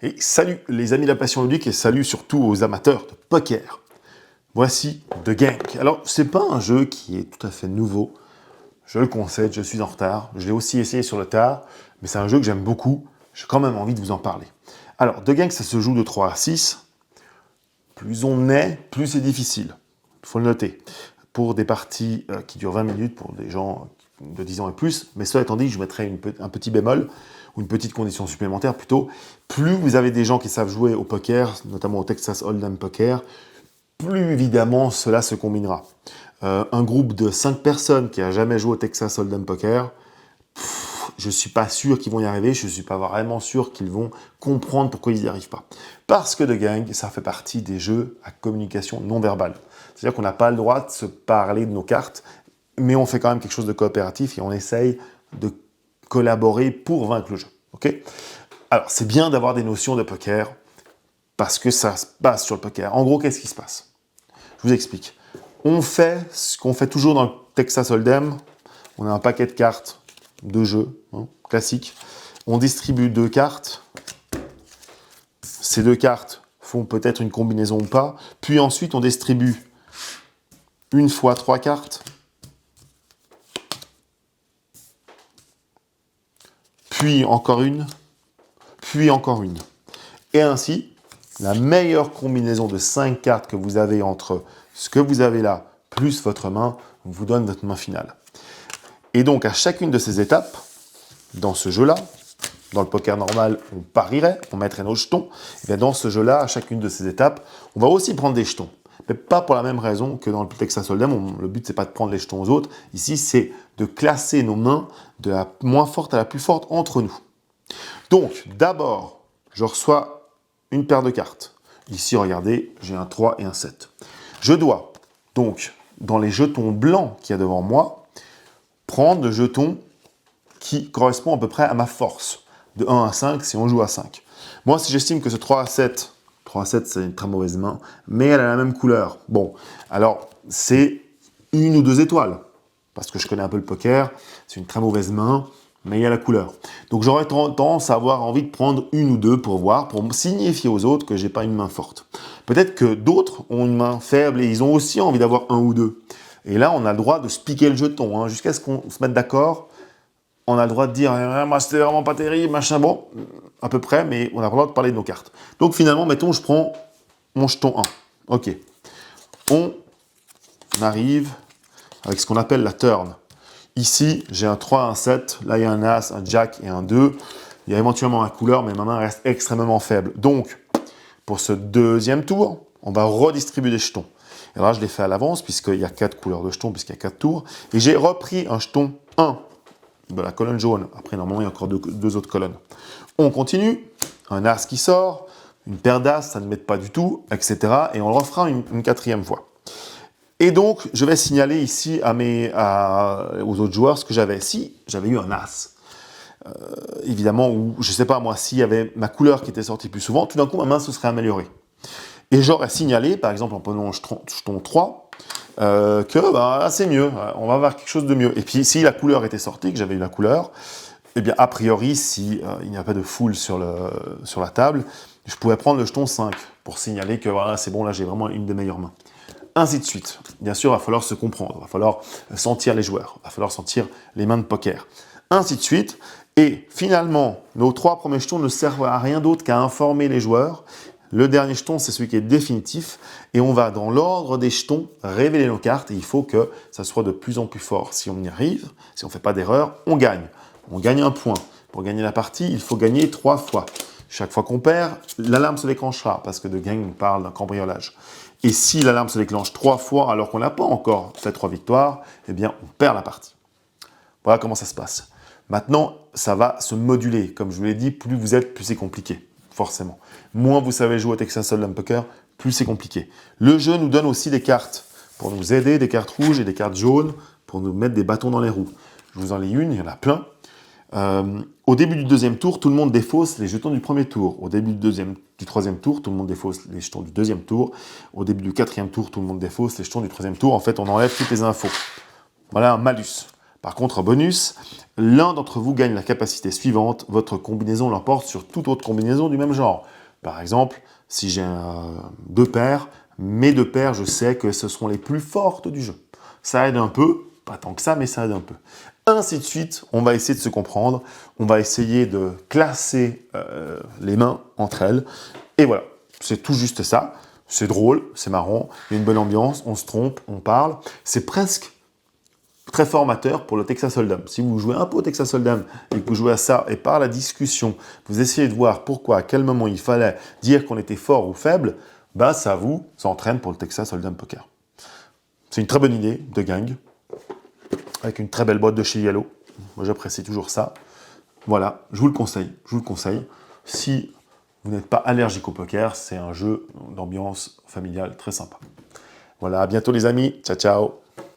Et salut les amis de la passion ludique et salut surtout aux amateurs de poker. Voici The Gang. Alors, c'est pas un jeu qui est tout à fait nouveau. Je le concède, je suis en retard. Je l'ai aussi essayé sur le tard, mais c'est un jeu que j'aime beaucoup. J'ai quand même envie de vous en parler. Alors, The Gang, ça se joue de 3 à 6. Plus on est, plus c'est difficile. Il faut le noter. Pour des parties qui durent 20 minutes, pour des gens de 10 ans et plus, mais cela étant dit, je mettrai un petit bémol, ou une petite condition supplémentaire plutôt. Plus vous avez des gens qui savent jouer au poker, notamment au Texas Hold'em Poker, plus évidemment cela se combinera. Un groupe de 5 personnes qui n'a jamais joué au Texas Hold'em Poker, je ne suis pas sûr qu'ils vont y arriver, je ne suis pas vraiment sûr qu'ils vont comprendre pourquoi ils n'y arrivent pas. Parce que The Gang, ça fait partie des jeux à communication non verbale. C'est-à-dire qu'on n'a pas le droit de se parler de nos cartes, mais on fait quand même quelque chose de coopératif et on essaye de collaborer pour vaincre le jeu. Okay, alors, c'est bien d'avoir des notions de poker parce que ça se base sur le poker. En gros, qu'est-ce qui se passe? Je vous explique. On fait ce qu'on fait toujours dans le Texas Hold'em. On a un paquet de cartes de jeu, classique. On distribue 2 cartes. Ces 2 cartes font peut-être une combinaison ou pas. Puis ensuite, on distribue une fois 3 cartes. Puis encore une. Puis encore une. Et ainsi, la meilleure combinaison de 5 cartes que vous avez entre ce que vous avez là, plus votre main, vous donne votre main finale. Et donc, à chacune de ces étapes, dans ce jeu-là, dans le poker normal, on parierait, on mettrait nos jetons. Et bien dans ce jeu-là, à chacune de ces étapes, on va aussi prendre des jetons. Mais pas pour la même raison que dans le Texas Hold'em. Le but, c'est pas de prendre les jetons aux autres. Ici, c'est de classer nos mains de la moins forte à la plus forte entre nous. Donc, d'abord, je reçois une paire de cartes. Ici, regardez, j'ai un 3 et un 7. Je dois, donc, dans les jetons blancs qu'il y a devant moi, prendre le jeton qui correspond à peu près à ma force. De 1 à 5, si on joue à 5. Moi, si j'estime que ce 3 à 7, c'est une très mauvaise main, mais elle a la même couleur. Bon, alors, c'est 1 ou 2 étoiles. Parce que je connais un peu le poker, c'est une très mauvaise main, mais il y a la couleur. Donc j'aurais tendance à avoir envie de prendre 1 ou 2 pour voir, pour signifier aux autres que j'ai pas une main forte. Peut-être que d'autres ont une main faible et ils ont aussi envie d'avoir 1 ou 2. Et là, on a le droit de se piquer le jeton, jusqu'à ce qu'on se mette d'accord. On a le droit de dire moi c'était vraiment pas terrible, machin, bon, à peu près, mais on a le droit de parler de nos cartes. Donc finalement, mettons, je prends mon jeton 1. Ok. On arrive avec ce qu'on appelle la turn. Ici, j'ai un 3, un 7, là il y a un As, un Jack et un 2. Il y a éventuellement un couleur, mais ma main reste extrêmement faible. Donc, pour ce deuxième tour, on va redistribuer des jetons. Et là, je l'ai fait à l'avance, puisqu'il y a 4 couleurs de jetons, puisqu'il y a 4 tours. Et j'ai repris un jeton 1 de la colonne jaune. Après, normalement, il y a encore 2 autres colonnes. On continue. Un As qui sort, une paire d'As, ça ne m'aide pas du tout, etc. Et on le refera une 4e fois. Et donc, je vais signaler ici aux autres joueurs ce que j'avais. Si j'avais eu un As, évidemment, ou je ne sais pas moi, s'il y avait ma couleur qui était sortie plus souvent, tout d'un coup, ma main se serait améliorée. Et j'aurais signalé, par exemple, en prenant jeton 3, que c'est mieux, on va avoir quelque chose de mieux. Et puis, si la couleur était sortie, que j'avais eu la couleur, eh bien, a priori, si il n'y a pas de foule sur la table, je pouvais prendre le jeton 5 pour signaler que voilà, c'est bon, là, j'ai vraiment une des meilleures mains. Ainsi de suite. Bien sûr, il va falloir se comprendre, il va falloir sentir les joueurs, il va falloir sentir les mains de poker. Ainsi de suite. Et finalement, nos 3 premiers jetons ne servent à rien d'autre qu'à informer les joueurs. Le dernier jeton, c'est celui qui est définitif. Et on va, dans l'ordre des jetons, révéler nos cartes. Et il faut que ça soit de plus en plus fort. Si on y arrive, si on ne fait pas d'erreur, on gagne. On gagne un point. Pour gagner la partie, il faut gagner 3 fois. Chaque fois qu'on perd, l'alarme se déclenchera, parce que The Gang parle d'un cambriolage. Et si l'alarme se déclenche 3 fois alors qu'on n'a pas encore fait 3 victoires, eh bien, on perd la partie. Voilà comment ça se passe. Maintenant, ça va se moduler. Comme je vous l'ai dit, plus vous êtes, plus c'est compliqué, forcément. Moins vous savez jouer au Texas Hold'em Poker, plus c'est compliqué. Le jeu nous donne aussi des cartes pour nous aider, des cartes rouges et des cartes jaunes pour nous mettre des bâtons dans les roues. Je vous en lis une, il y en a plein. Au début du 2e tour, tout le monde défausse les jetons du 1er tour. Au début du 3e tour, tout le monde défausse les jetons du 2e tour. Au début du 4e tour, tout le monde défausse les jetons du 3e tour. En fait, on enlève toutes les infos. Voilà un malus. Par contre, bonus, l'un d'entre vous gagne la capacité suivante, votre combinaison l'emporte sur toute autre combinaison du même genre. Par exemple, si j'ai deux paires, mes deux paires, je sais que ce seront les plus fortes du jeu. Ça aide un peu, pas tant que ça, mais ça aide un peu. Ainsi de suite, on va essayer de se comprendre, on va essayer de classer les mains entre elles, et voilà, c'est tout juste ça. C'est drôle, c'est marrant, il y a une bonne ambiance, on se trompe, on parle. C'est presque très formateur pour le Texas Hold'em. Si vous jouez un peu au Texas Hold'em et que vous jouez à ça, et par la discussion, vous essayez de voir pourquoi, à quel moment il fallait dire qu'on était fort ou faible, bah ça vous entraîne pour le Texas Hold'em Poker. C'est une très bonne idée de gang, avec une très belle boîte de chez Yellow. Moi j'apprécie toujours ça. Voilà, je vous le conseille, je vous le conseille. Si vous n'êtes pas allergique au poker, c'est un jeu d'ambiance familiale très sympa. Voilà, à bientôt les amis, ciao ciao.